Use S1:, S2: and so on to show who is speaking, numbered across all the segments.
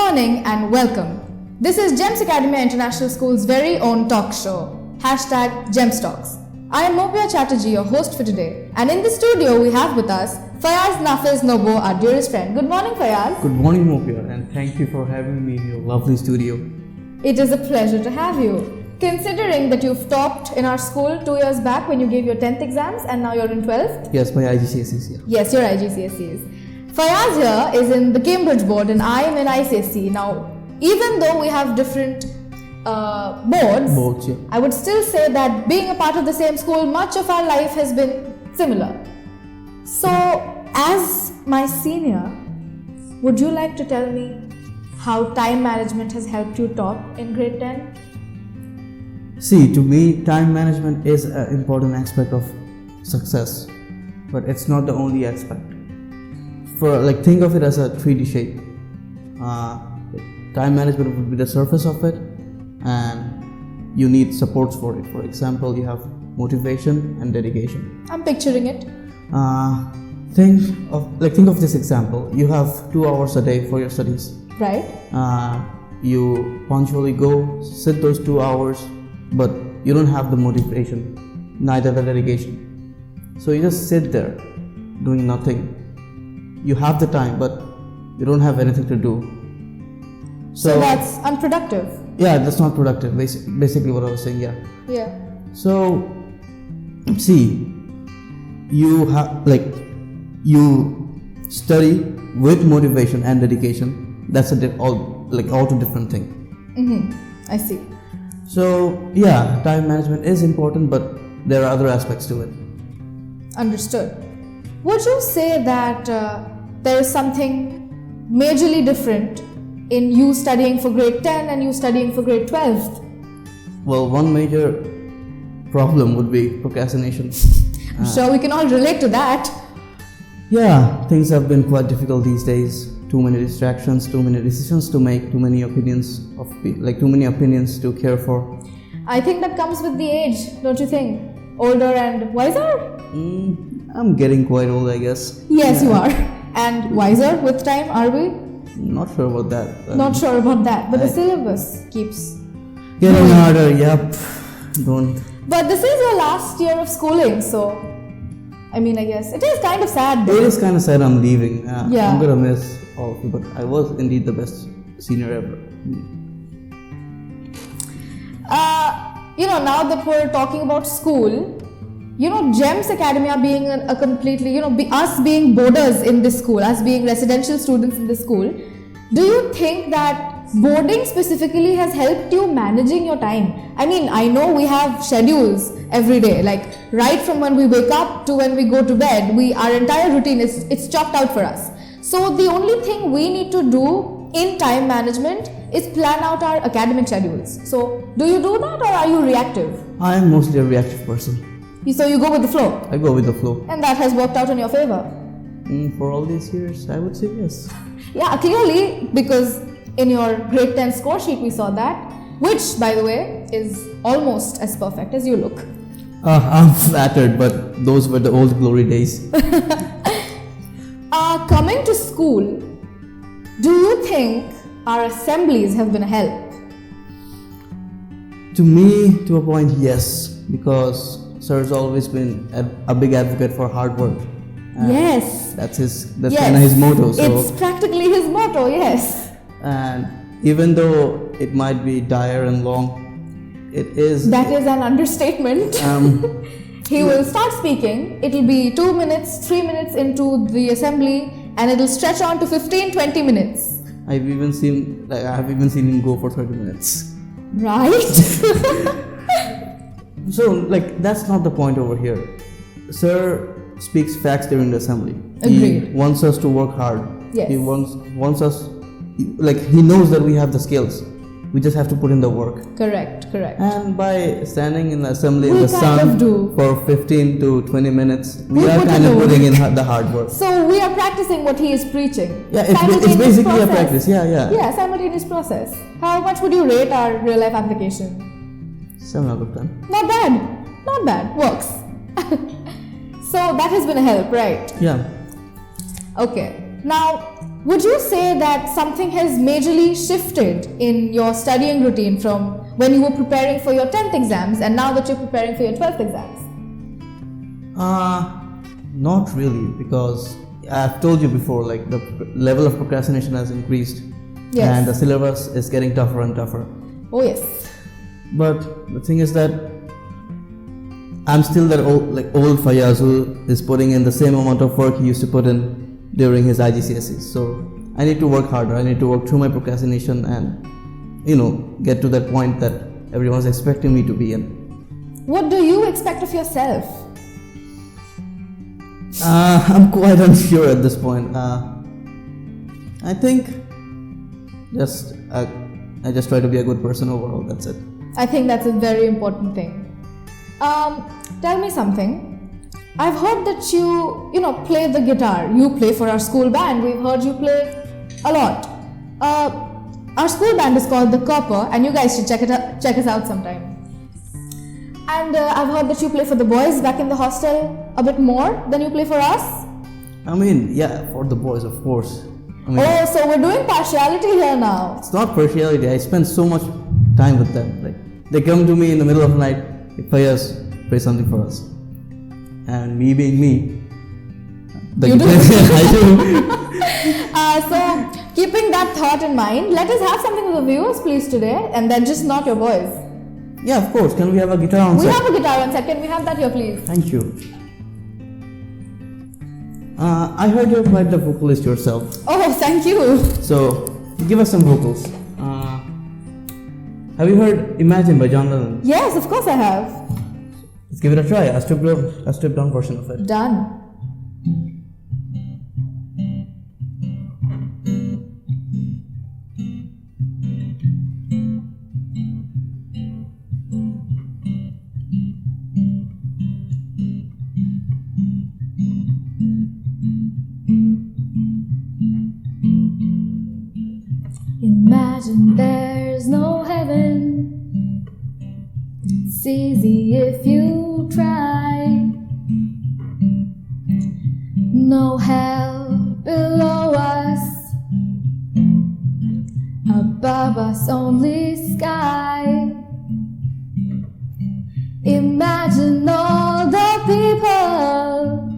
S1: morning and welcome. This is GEMS Academy International School's very own talk show, #GEMS Talks. I am Mopia Chatterjee, your host for today, and in the studio we have with us Fayaz Nafiz Nobo, our dearest friend. Good morning, Fayaz.
S2: Good morning, Mopia, and thank you for having me in your lovely studio.
S1: It is a pleasure to have you. Considering that you've topped in our school 2 years back when you gave your 10th exams and now you're in 12th?
S2: Yes, my IGCSEs, yeah.
S1: Yes, your IGCSEs. Fayaz here is in the Cambridge board and I am in ICSE. Now, even though we have different boards,
S2: yeah.
S1: I would still say that being a part of the same school, much of our life has been similar. So, as my senior, would you like to tell me how time management has helped you top in grade 10?
S2: See, to me, time management is an important aspect of success, but it's not the only aspect. Think of it as a 3D shape. Time management would be the surface of it, and you need supports for it. For example, you have motivation and dedication.
S1: I'm picturing it.
S2: Think of this example. You have 2 hours a day for your studies.
S1: Right.
S2: You punctually go, sit those 2 hours, but you don't have the motivation, neither the dedication. So you just sit there doing nothing. You have the time, but you don't have anything to do.
S1: So that's unproductive.
S2: Yeah, that's not productive. Basically what I was saying, yeah.
S1: Yeah.
S2: So, see, you study with motivation and dedication. That's all two different thing.
S1: I see.
S2: So, yeah, time management is important, but there are other aspects to it.
S1: Understood. Would you say that there is something majorly different in you studying for grade 10 and you studying for grade 12?
S2: Well, one major problem would be procrastination.
S1: I'm sure we can all relate to that.
S2: Yeah, things have been quite difficult these days. Too many distractions, too many decisions to make, too many opinions to care for.
S1: I think that comes with the age, don't you think? Older and wiser?
S2: I'm getting quite old, I guess.
S1: Yes, you are. And wiser with time, are we?
S2: Not sure about that.
S1: Not sure about that, but the syllabus keeps
S2: getting harder, yep. Don't.
S1: But this is your last year of schooling, so I guess it is kind of sad.
S2: It is kind of sad I'm leaving.
S1: Yeah.
S2: I'm gonna miss all of you, but I was indeed the best senior ever.
S1: Now that we're talking about school, GEMS Academy being a completely, us being boarders in this school, us being residential students in this school, do you think that boarding specifically has helped you managing your time? I know we have schedules every day, like right from when we wake up to when we go to bed, our entire routine it's chalked out for us. So the only thing we need to do in time management is plan out our academic schedules. So do you do that or are you reactive?
S2: I am mostly a reactive person.
S1: So you go with the flow?
S2: I go with the flow.
S1: And that has worked out in your favor?
S2: For all these years, I would say yes.
S1: Yeah, clearly, because in your grade 10 score sheet we saw that, which by the way is almost as perfect as you look.
S2: I'm flattered, but those were the old glory days.
S1: Coming to school, do you think our assemblies have been a help?
S2: To me, to a point, yes, because Sir's always been a big advocate for hard work.
S1: Yes.
S2: That's kind of his motto. So.
S1: It's practically his motto, yes.
S2: And even though it might be dire and long,
S1: That is an understatement. He will start speaking, it'll be 2 minutes, 3 minutes into the assembly, and it'll stretch on to 15-20 minutes.
S2: I've even seen him go for 30 minutes.
S1: Right?
S2: So, that's not the point over here. Sir speaks facts during the assembly.
S1: Agreed.
S2: He wants us to work hard.
S1: Yes.
S2: He wants us, he knows that we have the skills. We just have to put in the work.
S1: Correct.
S2: And by standing in the assembly in
S1: We
S2: the
S1: kind
S2: sun
S1: of do.
S2: for 15 to 20 minutes, we are
S1: put
S2: kind
S1: in
S2: of
S1: the
S2: putting in the hard work.
S1: So we are practicing what he is preaching.
S2: Yeah, it's basically a practice. Yeah.
S1: Yeah, simultaneous process. How much would you rate our real life application?
S2: 7 out of 10.
S1: Not bad. Works. So that has been a help, right?
S2: Yeah.
S1: Okay. Now, would you say that something has majorly shifted in your studying routine from when you were preparing for your 10th exams and now that you're preparing for your 12th exams?
S2: Not really, because I've told you before, like the level of procrastination has increased,
S1: Yes.
S2: and the syllabus is getting tougher and tougher.
S1: Oh, yes.
S2: But the thing is that I'm still that old Fayaz who is putting in the same amount of work he used to put in during his IGCSEs. So I need to work harder. I need to work through my procrastination and, get to that point that everyone's expecting me to be in.
S1: What do you expect of yourself?
S2: I'm quite unsure at this point. I think I just try to be a good person overall. That's it.
S1: I think that's a very important thing. Tell me something. I've heard that you play the guitar. You play for our school band. We've heard you play a lot. Our school band is called The Copper, and you guys should check us out sometime. And I've heard that you play for the boys back in the hostel a bit more than you play for us.
S2: I mean, yeah, for the boys, of course. I mean,
S1: Oh, so we're doing partiality here now.
S2: it's not partiality. I spend so much time with them. Like they come to me in the middle of the night, like, Fayaz, play something for us. And me being me,
S1: You do?
S2: I do.
S1: So, keeping that thought in mind, let us have something with the viewers, please, today, and then just not your boys.
S2: Yeah, of course. Can we have a guitar on
S1: We
S2: set?
S1: have a guitar on set. Can we have that here, please?
S2: Thank you. I heard you're quite the vocalist yourself.
S1: Oh, thank you.
S2: So, give us some vocals. Have you heard Imagine by John Lennon?
S1: Yes, of course I have.
S2: Let's give it a try. A stripped down version of it.
S1: Done. Imagine there's no heaven. It's easy if you try. No hell below us. Above us only sky. Imagine all the people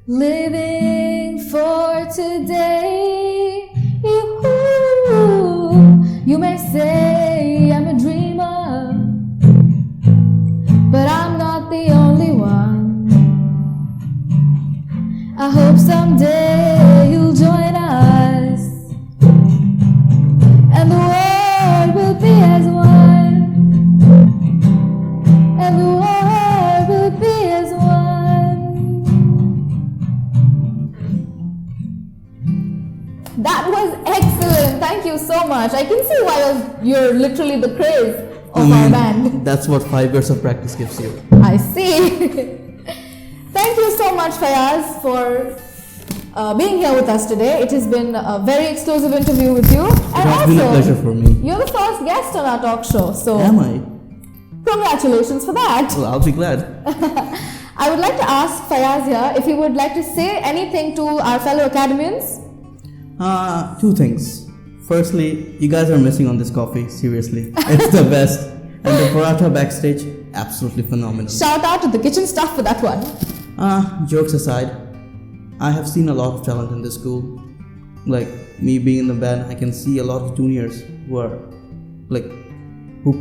S1: living for today. You may say I'm a dreamer, but I'm not the only one. I hope someday you'll join us, and the world will be as one, and the world will be as one. That was excellent. Thank you so much. I can see why you're literally the craze of our band.
S2: That's what 5 years of practice gives you.
S1: I see. Thank you so much, Fayaz, for being here with us today. It has been a very exclusive interview with you.
S2: It has been a pleasure for me.
S1: You're the first guest on our talk show, so
S2: Am I?
S1: congratulations for that.
S2: Well, I'll be glad.
S1: I would like to ask Fayaz here if he would like to say anything to our fellow academians.
S2: 2 things. Firstly, you guys are missing on this coffee, seriously. It's the best. And the paratha backstage, absolutely phenomenal.
S1: Shout out to the kitchen staff for that one.
S2: Jokes aside, I have seen a lot of talent in this school. Like me being in the band, I can see a lot of juniors who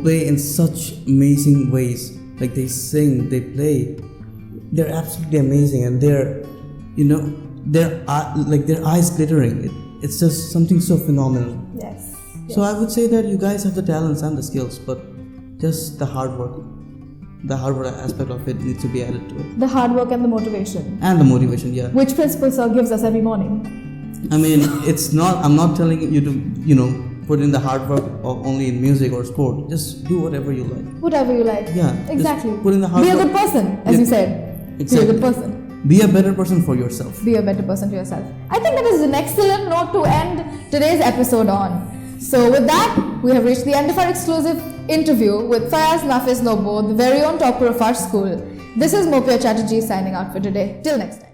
S2: play in such amazing ways. Like they sing, they play. They're absolutely amazing, and their eyes glittering. It's just something so phenomenal.
S1: Yes.
S2: So I would say that you guys have the talents and the skills, but just the hard work aspect of it needs to be added to it.
S1: The hard work and the motivation.
S2: And the motivation, yeah.
S1: Which principal sir gives us every morning.
S2: I mean, I'm not telling you to, put in the hard work only in music or sport. Just do whatever you like.
S1: Whatever you like.
S2: Yeah.
S1: Exactly.
S2: Just put in the hard
S1: Be a
S2: work.
S1: good person, as you said.
S2: Exactly.
S1: Be a good person.
S2: Be a better person for yourself.
S1: Be a better person to yourself. I think that is an excellent note to end today's episode on. So with that, we have reached the end of our exclusive interview with Fayaz Nafiz Nobo, the very own topper of our school. This is Mopia Chatterjee signing out for today. Till next time.